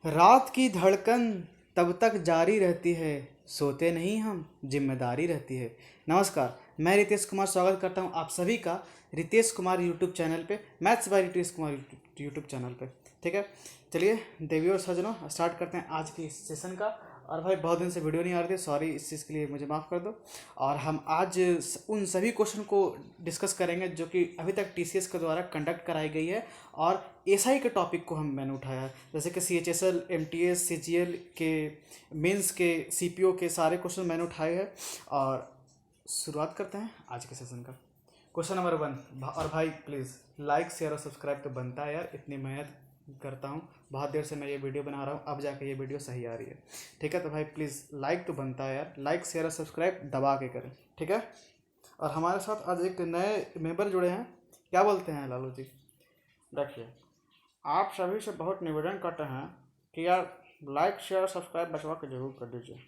रात की धड़कन तब तक जारी रहती है, सोते नहीं हम, जिम्मेदारी रहती है। नमस्कार, मैं रितेश कुमार स्वागत करता हूं आप सभी का रितेश कुमार यूट्यूब चैनल पे, maths by Ritesh Kumar YouTube channel पे। ठीक है, चलिए देवियों और सज्जनों स्टार्ट करते हैं आज की इस सेशन का। और भाई बहुत दिन से वीडियो नहीं आ रही थी, सॉरी, इस चीज़ के लिए मुझे माफ़ कर दो। और हम आज उन सभी क्वेश्चन को डिस्कस करेंगे जो कि अभी तक टीसीएस के द्वारा कंडक्ट कराई गई है और एसआई के टॉपिक को मैंने उठाया है, जैसे कि सीएचएसएल, एमटीएस, सीजीएल के मेंस के, सीपीओ के सारे क्वेश्चन मैंने उठाए हैं। और शुरुआत करते हैं आज के सेशन का। Question number 1। और भाई प्लीज़ लाइक शेयर और सब्सक्राइब तो बनता है यार, इतनी मेहनत करता हूँ, बहुत देर से मैं ये वीडियो बना रहा हूँ, अब जाके ये वीडियो सही आ रही है। ठीक है, तो भाई प्लीज़ लाइक तो बनता है यार, लाइक शेयर और सब्सक्राइब दबा के करें। ठीक है, और हमारे साथ आज एक नए मेंबर जुड़े हैं, क्या बोलते हैं लालू जी? देखिए, आप सभी से बहुत निवेदन करते हैं कि यार लाइक शेयर सब्सक्राइब बचवा के जरूर कर दीजिए,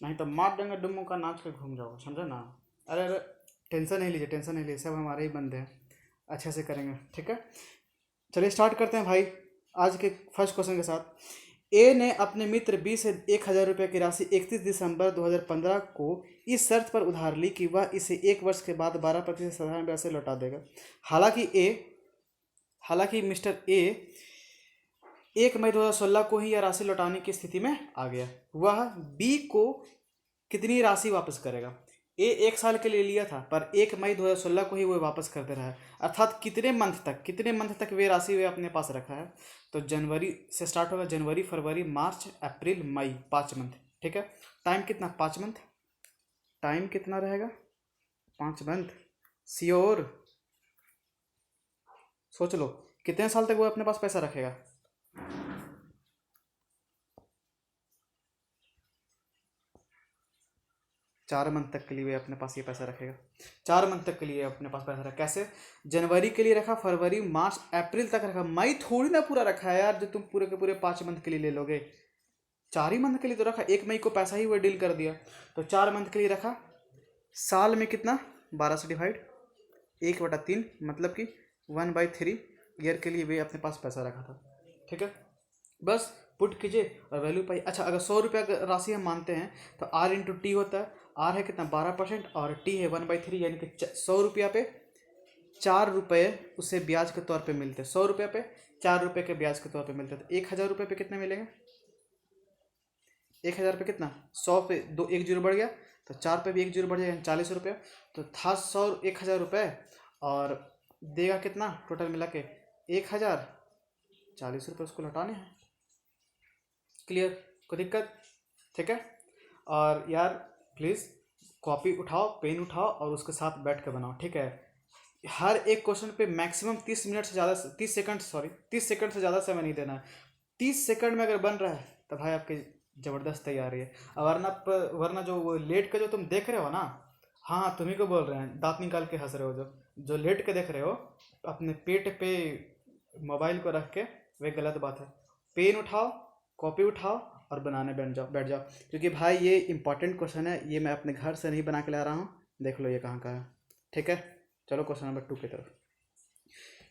नहीं तो मार देंगे दुम्मू का नाच के घूम जाओ, समझे ना? अरे अरे, टेंशन नहीं लीजिए, टेंशन नहीं लीजिए, सब हमारे ही बंदे हैं, अच्छे से करेंगे। ठीक है, चलिए स्टार्ट करते हैं भाई आज के फर्स्ट क्वेश्चन के साथ। ए ने अपने मित्र बी से 1,000 रुपये की राशि 31 दिसंबर 2015 को इस शर्त पर उधार ली कि वह इसे 1 वर्ष के बाद 12% साधारण ब्याज से लौटा देगा। हालांकि मिस्टर ए 1 मई 2016 को ही यह राशि लौटाने की स्थिति में आ गया। वह बी को कितनी राशि वापस करेगा? ए 1 साल के लिए लिया था, पर 1 मई 2016 को ही वो वापस कर दे रहा है, अर्थात कितने मंथ तक वे राशि वे अपने पास रखा है? तो जनवरी से स्टार्ट होगा, जनवरी, फरवरी, मार्च, अप्रैल, मई, 5 मंथ। ठीक है, टाइम कितना? 5 मंथ। टाइम कितना रहेगा? 5 मंथ। श्योर? सोच लो कितने साल तक वो अपने पास पैसा रखेगा? 4 मंथ तक के लिए वे अपने पास ये पैसा रखेगा। 4 मंथ तक के लिए अपने पास पैसा रखा। कैसे? जनवरी के लिए रखा, फरवरी, मार्च, अप्रैल तक रखा, मई थोड़ी ना पूरा रखा है यार, जो तुम पूरे के पूरे 5 मंथ के लिए ले लोगे। 4 ही मंथ के लिए तो रखा, 1 मई को पैसा ही वो डील कर दिया, तो 4 मंथ के लिए रखा। साल में कितना? 12 से डिवाइड 1/3, मतलब कि 1/3 ईयर के लिए वे अपने पास पैसा रखा था। ठीक है, बस पुट कीजिए और वैल्यू पाई। अच्छा, अगर 100 रुपये राशि हम मानते हैं तो आर इंटू टी होता है। आर है कितना? 12% और टी है 1/3, यानी कि 100 रुपया पे 4 रुपये उसे ब्याज के तौर पे मिलते हैं। 100 रुपये पे 4 रुपये के ब्याज के तौर पे मिलते हैं, तो 1,000 रुपये पे कितने मिलेंगे? 1,000 पे कितना? 100 पे दो एक जीरो बढ़ गया, तो 4 पे भी एक जीरो बढ़ जाएगा, 40 रुपये। तो था 1,000 रुपये, और देगा कितना टोटल मिला के? 1,000। 40 रुपये उसको लौटाने हैं। क्लियर? कोई दिक्कत? ठीक है, और यार प्लीज़ कॉपी उठाओ, पेन उठाओ और उसके साथ बैठ के बनाओ। ठीक है, हर एक क्वेश्चन पे मैक्सिमम 30 मिनट से ज़्यादा, 30 सेकंड से ज़्यादा समय नहीं देना है। 30 सेकंड में अगर बन रहा है तो भाई आपकी ज़बरदस्त तैयारी है। और वरना जो वो लेट के जो तुम देख रहे हो ना, हाँ हाँ, तुम्ही को बोल रहे हैं, दांत निकाल के हंस रहे हो, जो लेट के देख रहे हो अपने पेट पे मोबाइल को रख के, वे गलत बात है। पेन उठाओ, कॉपी उठाओ और बनाने बैठ जाओ, क्योंकि भाई ये इंपॉर्टेंट क्वेश्चन है, ये मैं अपने घर से नहीं बना के ला रहा हूँ, देख लो ये कहाँ का है। ठीक है, चलो क्वेश्चन नंबर 2 की तरफ।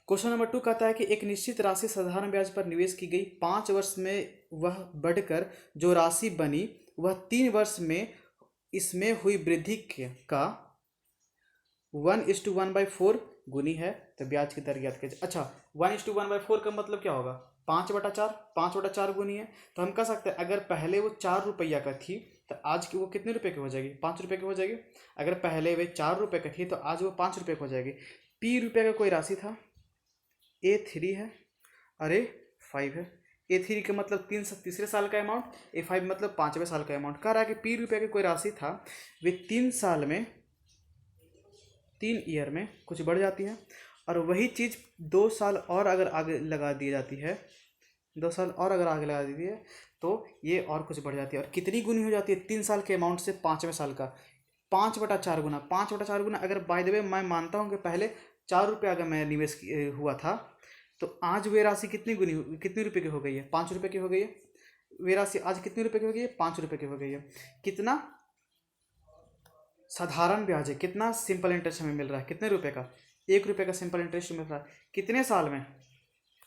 क्वेश्चन नंबर 2 कहता है कि एक निश्चित राशि साधारण ब्याज पर निवेश की गई, 5 वर्ष में वह बढ़कर जो राशि बनी वह 3 वर्ष में इसमें हुई वृद्धि का 1:1/4 गुनी है, तो ब्याज की दर ज्ञात कीजिए। अच्छा, 1:1/4 का मतलब क्या होगा? 5/4, 5/4 गुनी है, तो हम कह सकते हैं अगर पहले वो 4 रुपया का थी तो आज की वो कितने रुपए की हो जाएगी? 5 रुपये की हो जाएगी। अगर पहले वे 4 रुपये की थी तो आज वो 5 रुपये की हो जाएगी। पी रुपये का कोई राशि था, A3 है, अरे 5 है। A3 का मतलब तीसरे साल का अमाउंट, A5 मतलब 5वें साल का अमाउंट। कह रहा है कि पी रुपये की कोई राशि था, वे 3 साल में, 3 ईयर में कुछ बढ़ जाती है, और वही चीज़ 2 साल और अगर आगे लगा दी जाती है, 2 साल और अगर आगे लगा दी है तो ये और कुछ बढ़ जाती है। और कितनी गुनी हो जाती है 3 साल के अमाउंट से 5वें साल का? 5/4 गुना। 5/4 गुना अगर बाय द वे मैं मानता हूँ कि पहले 4 रुपये अगर मैं निवेश हुआ था, तो आज वे राशि कितनी रुपये की हो गई है? 5 रुपये की हो गई है। वे राशि आज कितने रुपये की हो गई है? 5 रुपये की हो गई है। कितना साधारण ब्याज है, कितना सिंपल इंटरेस्ट हमें मिल रहा है? कितने रुपए का? 1 रुपये का सिंपल इंटरेस्ट मिल रहा है। कितने साल में?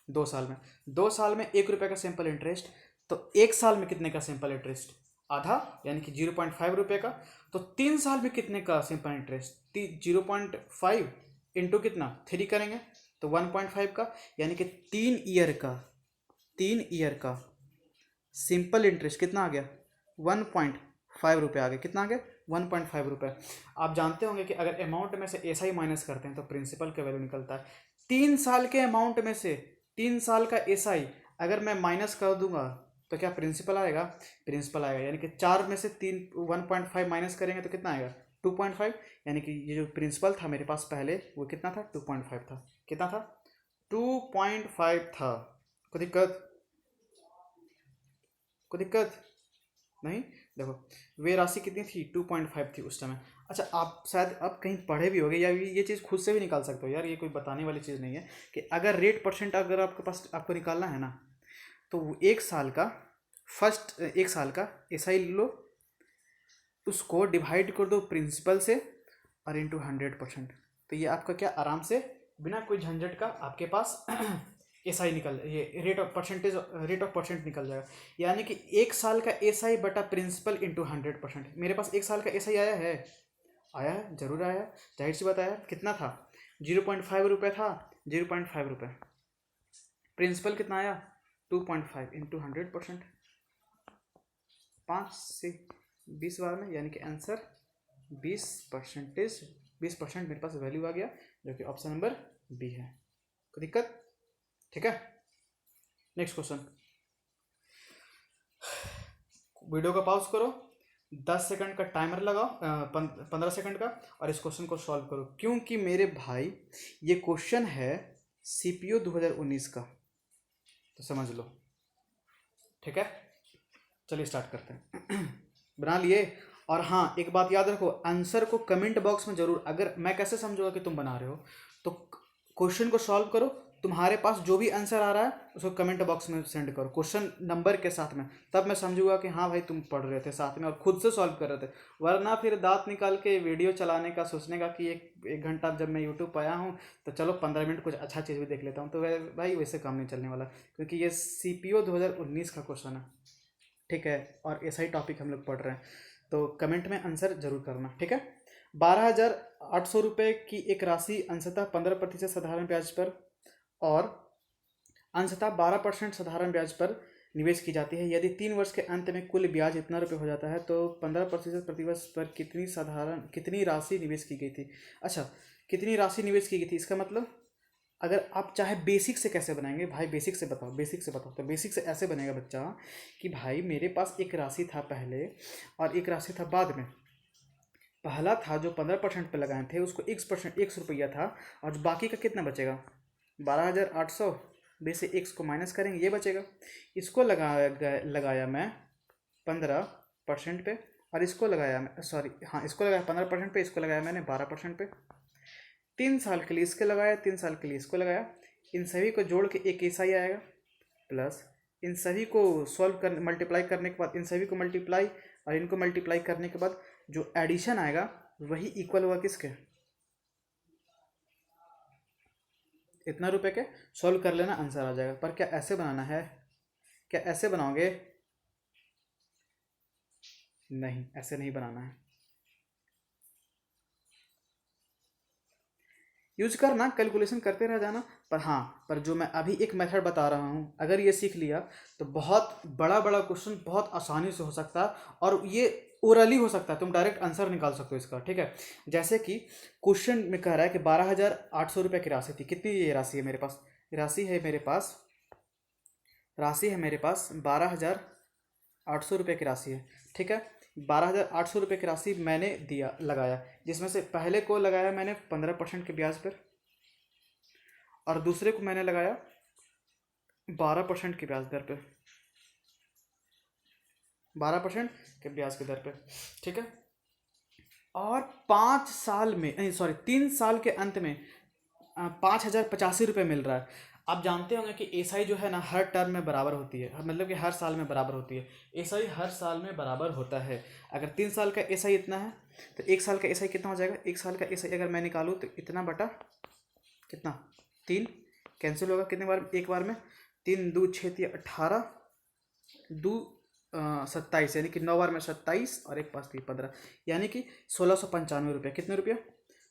2 साल में। 2 साल में 1 रुपये का सिंपल इंटरेस्ट, तो एक साल में कितने का सिंपल इंटरेस्ट? आधा, यानी कि 0.5 रुपये का। तो 3 साल में कितने का सिंपल इंटरेस्ट? 0.5 इंटू कितना 3 करेंगे तो 1.5 का, यानी कि 3 ईयर का सिंपल इंटरेस्ट कितना आ गया? 1.5 रुपये आ गया। कितना आ गया? 1.5 रुपये। आप जानते होंगे कि अगर अमाउंट में से एसआई माइनस करते हैं तो प्रिंसिपल का वैल्यू निकलता है। 3 साल के अमाउंट में से 3 साल का एसआई अगर मैं माइनस कर दूंगा तो क्या प्रिंसिपल आएगा? प्रिंसिपल आएगा, यानी कि 4 में से 1.5 माइनस करेंगे तो कितना आएगा? 2.5। यानी कि ये जो प्रिंसिपल था मेरे पास पहले वो कितना था? 2.5 था। कितना था? 2.5 था। कोई दिक्कत? कोई दिक्कत नहीं? देखो वे राशि कितनी थी? 2.5 थी उस समय। अच्छा, आप शायद अब कहीं पढ़े भी होगे या ये चीज़ खुद से भी निकाल सकते हो यार, ये कोई बताने वाली चीज़ नहीं है कि अगर रेट परसेंट अगर आपके पास आपको निकालना है ना, तो वो एक साल का एक साल का एसआई लो, उसको डिवाइड कर दो प्रिंसिपल से और इंटू 100%। तो ये आपका क्या आराम से बिना कोई झंझट का आपके पास एसआई निकल, ये रेट ऑफ परसेंट निकल जाएगा। यानी कि एक साल का एसआई बटा प्रिंसिपल इंटू 100%। मेरे पास एक साल का एसआई आया है? आया है, जरूर आया है, जाहिर सी बात आया है। कितना था? 0.5 रुपये था। 0.5 रुपये। प्रिंसिपल कितना आया? 2.5 इंटू 100%। 5 से 20 बार में, यानी कि आंसर 20%। 20% मेरे पास वैल्यू आ गया, जो कि ऑप्शन नंबर बी है। कोई दिक्कत? ठीक है, नेक्स्ट क्वेश्चन। वीडियो को पॉज करो, 10 सेकंड का टाइमर लगाओ, 15 सेकंड का, और इस क्वेश्चन को सॉल्व करो, क्योंकि मेरे भाई ये क्वेश्चन है सीपीओ 2019 का, तो समझ लो। ठीक है, चलिए स्टार्ट करते हैं। बना लिए? और हाँ, एक बात याद रखो, आंसर को कमेंट बॉक्स में जरूर, अगर मैं कैसे समझूंगा कि तुम बना रहे हो, तो क्वेश्चन को सॉल्व करो, तुम्हारे पास जो भी आंसर आ रहा है उसको कमेंट बॉक्स में सेंड करो क्वेश्चन नंबर के साथ में, तब मैं समझूंगा कि हाँ भाई तुम पढ़ रहे थे साथ में और खुद से सॉल्व कर रहे थे। वरना फिर दांत निकाल के वीडियो चलाने का सोचने का कि एक घंटा जब मैं यूट्यूब पर आया हूँ तो चलो 15 मिनट कुछ अच्छा चीज़ भी देख लेता हूँ, तो भाई वैसे काम नहीं चलने वाला, क्योंकि ये सीपीओ 2019 का क्वेश्चन है। ठीक है, और ऐसा ही टॉपिक हम लोग पढ़ रहे हैं, तो कमेंट में आंसर जरूर करना। ठीक है, 12,800 रुपये की एक राशि अंशतः 15% साधारण ब्याज पर और अंशतः 12% साधारण ब्याज पर निवेश की जाती है। यदि 3 वर्ष के अंत में कुल ब्याज इतना रुपये हो जाता है तो 15% प्रतिवर्ष पर कितनी राशि निवेश की गई थी? अच्छा, कितनी राशि निवेश की गई थी, इसका मतलब अगर आप चाहे बेसिक से कैसे बनाएंगे भाई, बेसिक से बताओ, बेसिक से बताओ, तो बेसिक से ऐसे बनेगा बच्चा कि भाई मेरे पास एक राशि था पहले और एक राशि था बाद में। पहला था जो 15% पे लगाए थे उसको 1 रुपया था, और बाकी का कितना बचेगा? 12,800 में से x को माइनस करेंगे, ये बचेगा। इसको लगाया मैं 15% पे, और इसको लगाया मैं, सॉरी हाँ, इसको लगाया 15% पे, इसको लगाया मैंने 12% पे। 3 साल के लिए इसके लगाया, 3 साल के लिए इसको लगाया, इन सभी को जोड़ के एक ऐसा ही आएगा, प्लस इन सभी को मल्टीप्लाई करने के बाद इन सभी को मल्टीप्लाई और इनको मल्टीप्लाई करने के बाद जो एडिशन आएगा वही इक्वल होगा किसके? इतना रुपए के। सॉल्व कर लेना, आंसर आ जाएगा। पर क्या ऐसे बनाना है? क्या ऐसे बनाओगे? नहीं, ऐसे नहीं बनाना है। यूज करना, कैलकुलेशन करते रह जाना, पर हाँ, पर जो मैं अभी एक मेथड बता रहा हूँ अगर ये सीख लिया तो बहुत बड़ा बड़ा क्वेश्चन बहुत आसानी से हो सकता है, और ये ओरली हो सकता है, तुम डायरेक्ट आंसर निकाल सकते हो इसका। ठीक है, जैसे कि क्वेश्चन में कह रहा है कि 12,800 रुपये की राशि थी। कितनी ये राशि है मेरे पास? राशि है मेरे पास 12,800 रुपये की राशि है। ठीक है, 12,800 रुपये की राशि मैंने लगाया, जिसमें से पहले को लगाया मैंने 15% के ब्याज पर, और दूसरे को मैंने लगाया 12% के ब्याज दर पे, 12% के ब्याज की दर पे। ठीक है, और 5 साल में, नहीं सॉरी, 3 साल के अंत में 5,085 रुपये मिल रहा है। आप जानते होंगे कि एसआई जो है ना हर टर्म में बराबर होती है, मतलब कि हर साल में बराबर होती है। एसआई हर साल में बराबर होता है। अगर 3 साल का एसआई इतना है तो एक साल का एसआई कितना हो जाएगा? एक साल का एसआई अगर मैं निकालूँ तो इतना बटा कितना, 3 कैंसिल होगा कितने बार? एक बार में 3 2 6 3 18, दो 27, यानी कि 9 बार में 27 और एक 5 3 15, यानी कि 1695 रुपये। कितने रुपये?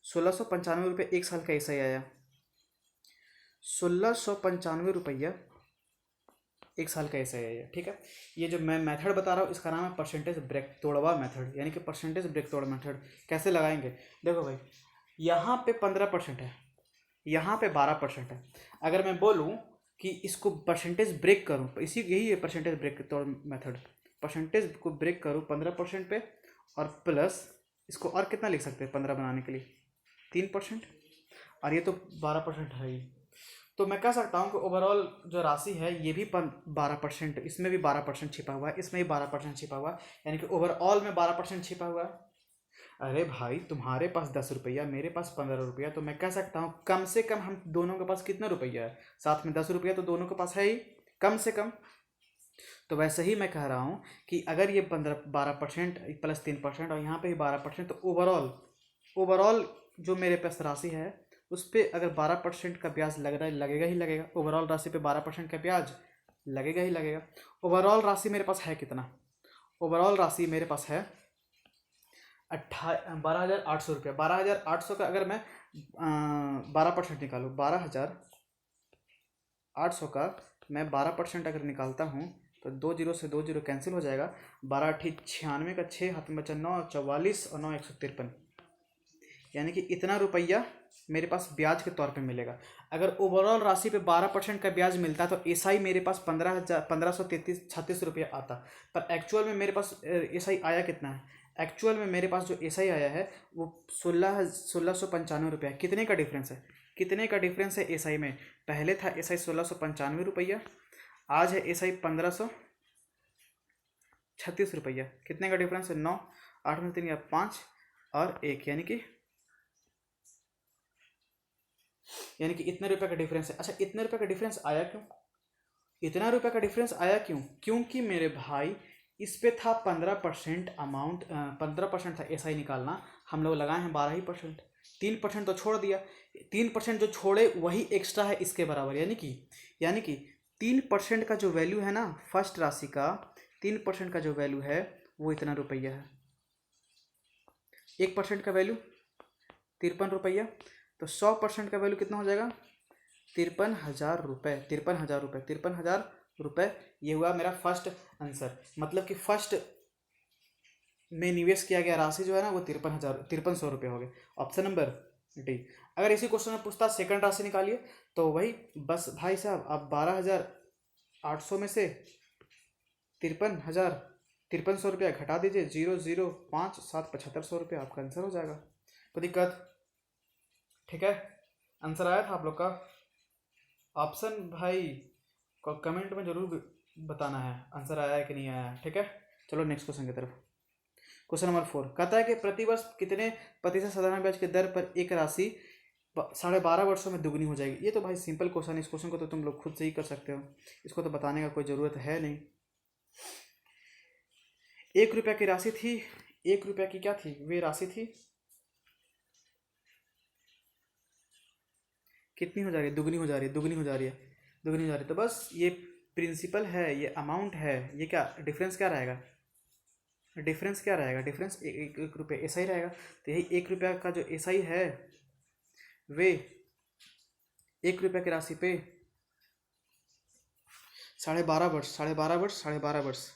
1695 रुपये। एक साल का ऐसा ही आया 1695 रुपया, एक साल का ऐसा ही आया। ठीक है, ये जो मैं मेथड बता रहा हूँ इसका नाम है परसेंटेज ब्रेक तोड़वा मेथड, यानी कि परसेंटेज ब्रेक तोड़ मेथड। कैसे लगाएंगे? देखो भाई, यहाँ पे 15% है, यहाँ पे 12% है। अगर मैं बोलूँ कि इसको परसेंटेज ब्रेक करूँ, तो इसी यही है परसेंटेज ब्रेक तोड़ मेथड। परसेंटेज को ब्रेक करूँ 15% पे, और प्लस इसको और कितना लिख सकते हैं 15 बनाने के लिए? 3%। और ये तो 12% है ही, तो मैं कह सकता हूँ कि ओवरऑल जो राशि है ये भी 12%, इसमें भी 12% छिपा हुआ है, इसमें भी 12% छिपा हुआ है, यानी कि ओवरऑल में 12% छिपा हुआ है। अरे भाई, तुम्हारे पास 10 रुपया, मेरे पास 15 रुपया, तो मैं कह सकता हूँ कम से कम हम दोनों के पास कितना रुपया है? साथ में 10 रुपया तो दोनों के पास है ही, कम से कम। तो वैसे ही मैं कह रहा हूँ कि अगर ये 12% प्लस 3% और यहाँ पे भी 12%, तो ओवरऑल ओवरऑल जो मेरे पास राशि है उस पर अगर 12% का ब्याज लग रहा है, लगेगा ही लगेगा। ओवरऑल राशि पे 12% का ब्याज लगेगा ही लगेगा। ओवरऑल राशि मेरे पास है कितना? ओवरऑल राशि मेरे पास है 12,800 रुपया। 12,800 का अगर मैं 12% निकालूँ, 12,800 का मैं 12% अगर निकालता हूँ तो 2 जीरो से 2 जीरो कैंसिल हो जाएगा। 12 × 8 = 96 का 6 हाथ में बचा 9, 44 और 9 153, यानी कि इतना रुपया मेरे पास ब्याज के तौर पे मिलेगा। अगर ओवरऑल राशि पे 12% का ब्याज मिलता तो एसआई मेरे पास 15,136 रुपया आता। पर एक्चुअल में मेरे पास एसआई आया कितना है? एक्चुअल में मेरे पास जो एसआई आया है वो 1695 रुपया। कितने का डिफरेंस है? कितने का डिफरेंस है एसआई में? पहले था एसआई 1695 रुपया, आज है एसआई 1536 रुपया। कितने का डिफरेंस है? 9, 8 में 3 या 5 और 1, यानी कि इतने रुपये का डिफरेंस है। अच्छा, इतने रुपये का डिफरेंस आया क्यों? इतना रुपये का डिफरेंस आया क्यों? क्योंकि मेरे भाई इस पे था 15% अमाउंट, 15% था एसआई निकालना, हम लोग लगाए हैं 12%। 3% तो छोड़ दिया, 3% जो छोड़े वही एक्स्ट्रा है इसके बराबर, यानी कि 3% का जो वैल्यू है ना फर्स्ट राशि का, 3% का जो वैल्यू है वो इतना रुपया है। 1% का वैल्यू 53 रुपया, तो 100% का वैल्यू कितना हो जाएगा? 53,000 रुपये। 53,000 रुपये, 53,000 रुपये, ये हुआ मेरा फर्स्ट आंसर। मतलब कि फर्स्ट में निवेश किया गया राशि जो है ना वो 53,000 5300 रुपये हो गए। Option number D. अगर इसी क्वेश्चन में पूछता सेकंड राशि निकालिए, तो वही बस भाई साहब, आप 12,800 में से 53,000 घटा दीजिए, 0,057,775 रुपये, आपका आंसर हो जाएगा। कोई दिक्कत? ठीक है, आंसर आया था आप लोग का? ऑप्शन भाई को कमेंट में जरूर बताना है आंसर आया है कि नहीं आया है। ठीक है, चलो नेक्स्ट क्वेश्चन की तरफ। क्वेश्चन नंबर 4 कहता है कि प्रतिवर्ष कितने प्रतिशत साधारण ब्याज की दर पर एक राशि 12.5 वर्षों में दुगनी हो जाएगी? ये तो भाई सिंपल क्वेश्चन है, इस क्वेश्चन को तो तुम लोग खुद से ही कर सकते हो, इसको तो बताने का कोई ज़रूरत है नहीं। 1 रुपया की राशि थी, 1 रुपया की क्या थी? वे राशि थी कितनी हो जा रही है? दुगनी हो जा रही है, दुगनी हो जा रही है, दुगनी हो जा रही है। तो बस ये प्रिंसिपल है, ये अमाउंट है, ये क्या डिफरेंस क्या रहेगा? डिफरेंस क्या रहेगा? डिफरेंस एक रुपये ऐसा ही रहेगा। तो यही 1 रुपया का जो एसआई है वे 1 रुपया की राशि पे 12.5 वर्ष, 12.5 वर्ष, 12.5 वर्ष,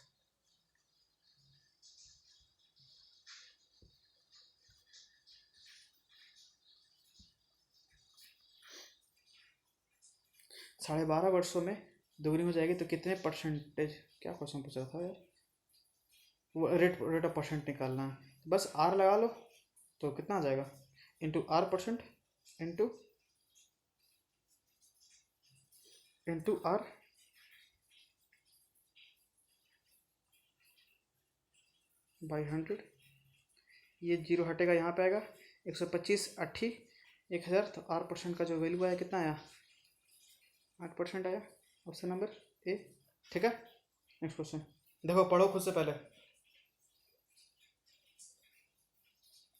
साढ़े बारह वर्षों में दोगुनी हो जाएगी। तो कितने परसेंटेज, क्या क्वेश्चन पूछ रहा था यार? वो रेट ऑफ परसेंट निकालना है, बस आर लगा लो तो कितना आ जाएगा? Into R percent, into R by 100। ये जीरो हटेगा, यहाँ पे आएगा 125 80 1000। तो आर परसेंट का जो वैल्यू आया कितना आया? 8% आया। Option number A. ठीक है, नेक्स्ट क्वेश्चन देखो, पढ़ो खुद से पहले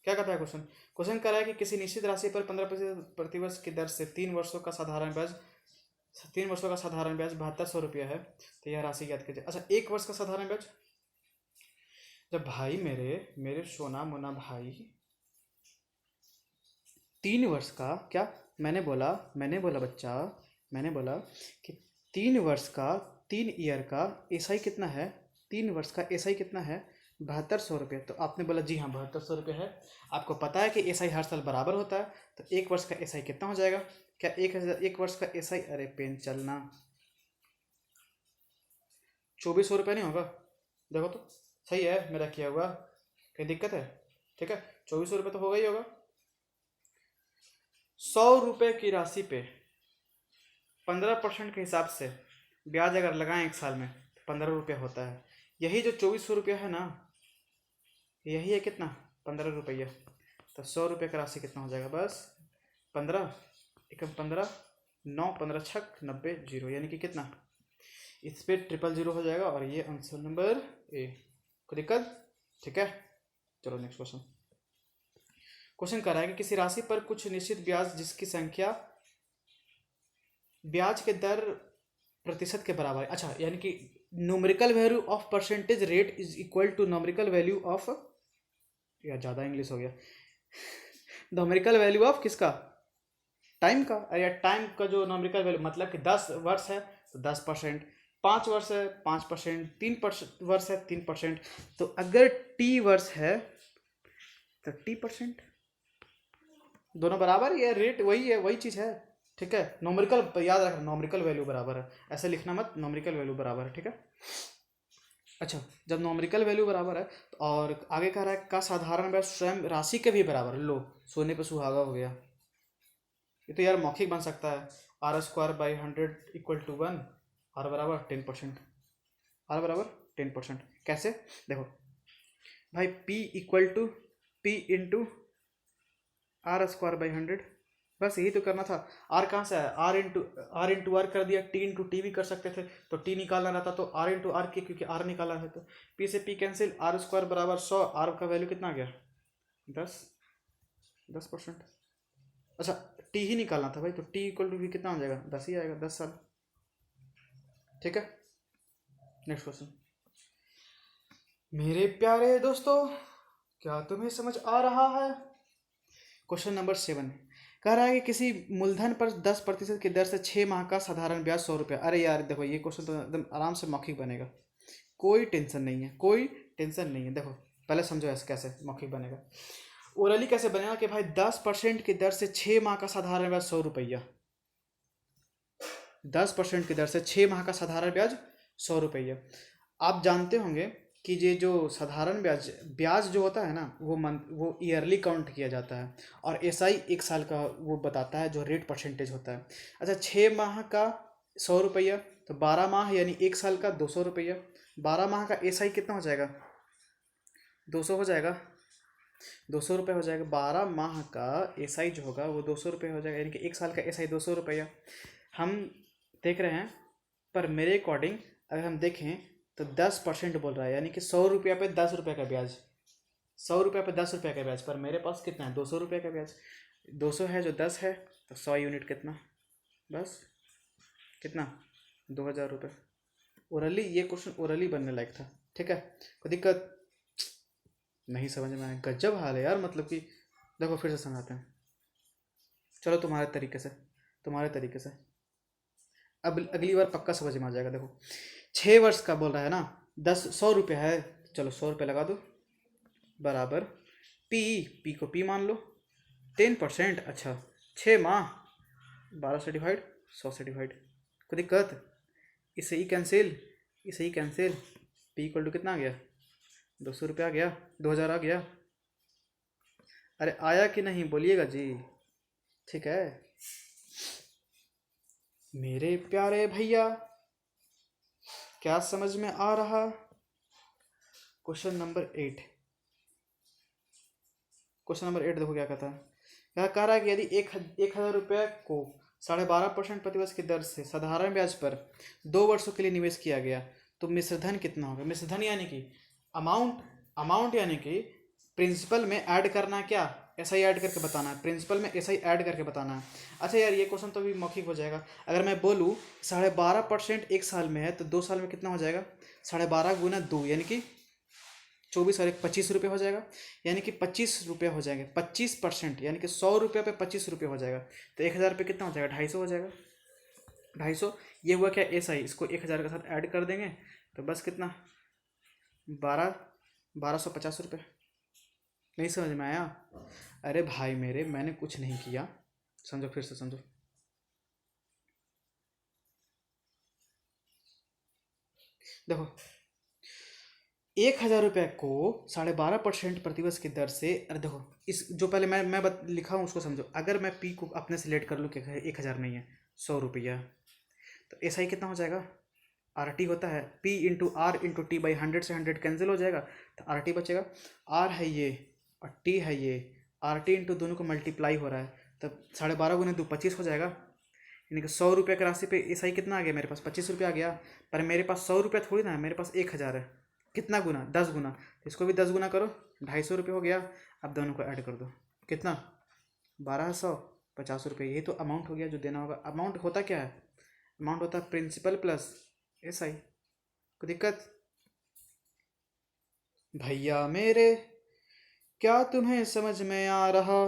क्या कहता है क्वेश्चन। क्वेश्चन कह रहा है कि किसी निश्चित राशि पर 15% प्रतिवर्ष की दर से 3 वर्षों का साधारण ब्याज 3 वर्षों का साधारण ब्याज 7200 रुपया है, तो यह राशि ज्ञात कीजिए। अच्छा, 1 वर्ष का साधारण ब्याज, जब भाई मेरे मेरे सोना मोना भाई 3 वर्ष का क्या, मैंने बोला बच्चा, मैंने बोला कि 3 वर्ष का, 3 ईयर का एसआई कितना है, 3 वर्ष का एसआई कितना है 7200 रुपये। तो आपने बोला जी हाँ 7200 रुपये है। आपको पता है कि एसआई हर साल बराबर होता है, तो 1 वर्ष का एसआई कितना हो जाएगा, क्या 1 वर्ष का एसआई, अरे पेन चलना, 2400 रुपये नहीं होगा, देखो तो सही है मेरा किया हुआ, कोई दिक्कत है? ठीक है, 2400 रुपये तो होगा ही होगा। 100 रुपये की राशि पे 15% के हिसाब से ब्याज अगर लगाएं 1 साल में तो 15 रुपये होता है। यही जो 2400 रुपया है ना, यही है कितना, 15 रुपया। तो 100 रुपये का राशि कितना हो जाएगा, बस 15 एकम 15, 9 15 छक 90 जीरो, यानी कि कितना, इस पे 000 हो जाएगा। और ये आंसर नंबर ए। कोई दिक्कत? ठीक है, चलो नेक्स्ट क्वेश्चन। क्वेश्चन कर रहा है कि किसी राशि पर कुछ निश्चित ब्याज जिसकी संख्या ब्याज के दर प्रतिशत के बराबर है। अच्छा, यानी कि numerical value of percentage rate is equal to numerical value of, या ज़्यादा इंग्लिश हो गया, न्यूमेरिकल वैल्यू ऑफ किसका, टाइम का। या टाइम का जो न्यूमेरिकल वैल्यू, मतलब कि 10 वर्ष है तो 10%, 5 वर्ष है 5%, 3 वर्ष है 3%। तो अगर टी वर्ष है तो टी%, दोनों बराबर, ये रेट वही है, वही चीज़ है। ठीक है, नॉमरिकल याद रखना, नॉमरिकल वैल्यू बराबर है, ऐसे लिखना मत, नॉमरिकल वैल्यू बराबर है। ठीक है, अच्छा, जब नॉमरिकल वैल्यू बराबर है तो और आगे कह रहा है का साधारण ब्याज स्वयं राशि के भी बराबर है। लो, सोने पे सुहागा हो गया। ये तो यार मौखिक बन सकता है, r²/100 = 1, r बराबर 10%, r बराबर 10%। कैसे, देखो भाई, p = r²/100, बस यही तो करना था। r कहाँ से आया, r कर दिया, t भी कर सकते थे, तो t निकालना रहता तो r के, क्योंकि r निकाला है तो p से p कैंसिल, r² बराबर 100, r का वैल्यू कितना आ गया 10%। अच्छा, t ही निकालना था भाई, तो t = कितना हो जाएगा 10 ही आएगा, 10 साल। ठीक है, नेक्स्ट क्वेश्चन। मेरे प्यारे दोस्तों, क्या तुम्हें समझ आ रहा है? क्वेश्चन नंबर 7 कह रहा है कि किसी मूलधन पर 10% की दर से 6 माह का साधारण ब्याज 100 रुपये। अरे यार देखो, ये क्वेश्चन तो एकदम आराम से मौखिक बनेगा, कोई टेंशन नहीं है, कोई टेंशन नहीं है। देखो पहले समझो ऐसे कैसे मौखिक बनेगा। ओरली कैसे बनेगा कि भाई 10% की दर से 6 माह का साधारण ब्याज 100 रुपया, 10% की दर से 6 माह का साधारण ब्याज 100 रुपया। आप जानते होंगे कि ये जो साधारण ब्याज जो होता है ना, वो ईयरली काउंट किया जाता है, और एसआई 1 साल का वो बताता है जो रेट परसेंटेज होता है। अच्छा, 6 माह का 100 रुपया, तो 12 माह यानी 1 साल का 200 रुपया। 12 माह का एसआई कितना हो जाएगा, 200 हो जाएगा, 200 रुपये हो जाएगा। 12 माह का एसआई जो होगा वो 200 रुपये हो जाएगा, यानी कि 1 साल का एसआई 200 रुपया। हम देख रहे हैं, पर मेरे अकॉर्डिंग अगर हम देखें तो 10% बोल रहा है, यानी कि 100 रुपया पे 10 रुपये का ब्याज, 100 रुपये पे 10 रुपये का ब्याज, पर मेरे पास कितना है 200 रुपये का ब्याज। 200 है जो 10 है, तो 100 यूनिट कितना, बस कितना 2000 रुपये। ओरली, ये क्वेश्चन ओरली बनने लायक था। ठीक है, कोई दिक्कत नहीं, समझ में आया? गजब हाल है यार, मतलब कि देखो फिर से समझाते हैं, चलो तुम्हारे तरीके से अब अगली बार पक्का समझ में आ जाएगा। देखो 6 वर्ष का बोल रहा है ना, 100 रुपये है, चलो 100 रुपये लगा दो, बराबर पी को पी मान लो, 10%। अच्छा, 6 माह, 12 से डिवाइड, 100 से डिवाइड, कोई दिक्कत? इसे ही कैंसिल, पी = कितना आ गया, 200 रुपये आ गया, 2000 आ गया। अरे आया कि नहीं बोलिएगा जी। ठीक है मेरे प्यारे भैया, क्या समझ में आ रहा? क्वेश्चन नंबर 8 देखो क्या कहता है। यह कह रहा है कि यदि 1000 रुपये को 12.5% प्रतिवर्ष की दर से साधारण ब्याज पर 2 वर्षों के लिए निवेश किया गया तो मिश्रधन कितना होगा। मिश्रधन यानी कि अमाउंट यानी कि प्रिंसिपल में ऐड करना है क्या, ऐसा ही ऐड करके बताना है, प्रिंसिपल में ऐसा ही ऐड करके बताना है। अच्छा यार ये क्वेश्चन तो भी मौखिक हो जाएगा। अगर मैं बोलूँ 12.5% एक साल में है तो 2 साल में कितना हो जाएगा, 12.5 × 2 यानी कि 24 और 25 रुपये हो जाएगा, यानी कि 25 रुपये हो जाएंगे। 25% यानी कि 100 रुपये पे 25 रुपये हो जाएगा, तो 1000 रुपये कितना हो जाएगा, 250 हो जाएगा। 250 ये हुआ क्या, ऐसा ही इसको 1000 के साथ ऐड कर देंगे तो बस कितना, 1250 रुपये। नहीं समझ में आया? अरे भाई मेरे, मैंने कुछ नहीं किया, समझो फिर से समझो। देखो 1000 रुपये को 12.5% प्रतिवर्ष की दर से, अरे देखो इस जो पहले मैं लिखा हूँ उसको समझो। अगर मैं पी को अपने से लेट कर लूँ कि 1000 नहीं है, 100 रुपया, तो ऐसा ही कितना हो जाएगा, आर टी होता है P into R into T by 100 से 100 कैंसिल हो जाएगा, तो आर टी बचेगा। आर है ये और टी है ये, आर टी इंटू दोनों को मल्टीप्लाई हो रहा है, तब 12.5 × 2 25 हो जाएगा। यानी कि 100 रुपये की राशि पे ऐसा ही कितना आ गया, मेरे पास 25 रुपये आ गया। पर मेरे पास 100 रुपये थोड़ी ना है, मेरे पास 1000 है। कितना गुना, 10 गुना, तो इसको भी 10 गुना करो, 250 रुपये हो गया। अब दोनों को ऐड कर दो, कितना, 1250 रुपये। यही तो अमाउंट हो गया जो देना होगा। अमाउंट होता क्या है, अमाउंट होता है प्रिंसिपल प्लस एस आई। कोई दिक्कत? भैया मेरे क्या तुम्हें समझ में आ रहा?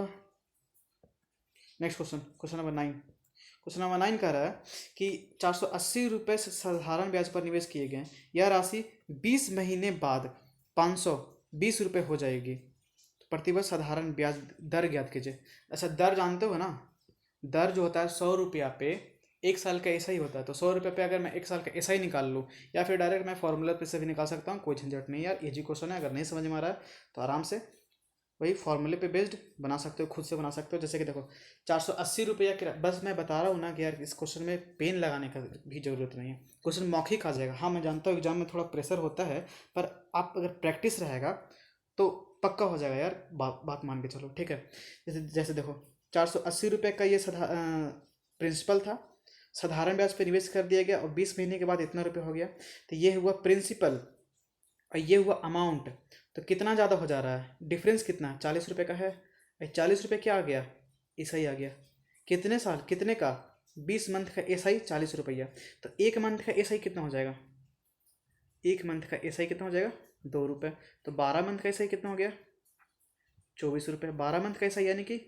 Next question, question number 9। Question number 9 कह रहा है कि 480 रुपये से साधारण ब्याज पर निवेश किए गए, यह राशि 20 महीने बाद 520 रुपये हो जाएगी, तो प्रतिवर्ष साधारण ब्याज दर ज्ञात कीजिए। अच्छा दर जानते हो ना, दर जो होता है 100 रुपया पे एक साल का ऐसा ही होता है। तो 100 रुपये पे अगर मैं एक साल का ऐसा ही निकाल लूँ, या फिर डायरेक्ट मैं फॉर्मूला पे से भी निकाल सकता हूँ, कोई झंझट नहीं यार, इजी क्वेश्चन है। अगर नहीं समझ में आ रहा है तो आराम से वही फॉर्मूले पे बेस्ड बना सकते हो, खुद से बना सकते हो। जैसे कि देखो 480 रुपया की, बस मैं बता रहा हूँ ना कि यार इस क्वेश्चन में पेन लगाने का भी जरूरत नहीं है, क्वेश्चन मौखिक आ जाएगा। हाँ मैं जानता हूँ एग्जाम में थोड़ा प्रेशर होता है, पर आप अगर प्रैक्टिस रहेगा तो पक्का हो जाएगा यार, बात मान के चलो, ठीक है। जैसे जैसे देखो 480 रुपये का ये प्रिंसिपल था, साधारण ब्याज पे निवेश कर दिया गया और 20 महीने के बाद इतना रुपये हो गया, तो ये हुआ प्रिंसिपल और ये हुआ अमाउंट। तो कितना ज़्यादा हो जा रहा है, डिफरेंस कितना है, 40 रुपये का है। 40 रुपये क्या आ गया, ऐसा ही आ गया। कितने साल, कितने का, 20 मंथ का ऐसा ही 40 रुपया। तो एक मंथ का ऐसा ही कितना हो जाएगा, एक मंथ का ऐसा ही कितना हो जाएगा, 2 रुपये। तो 12 मंथ का ऐसा ही कितना हो गया, 24 रुपये। 12 मंथ का ऐसा ही यानी कि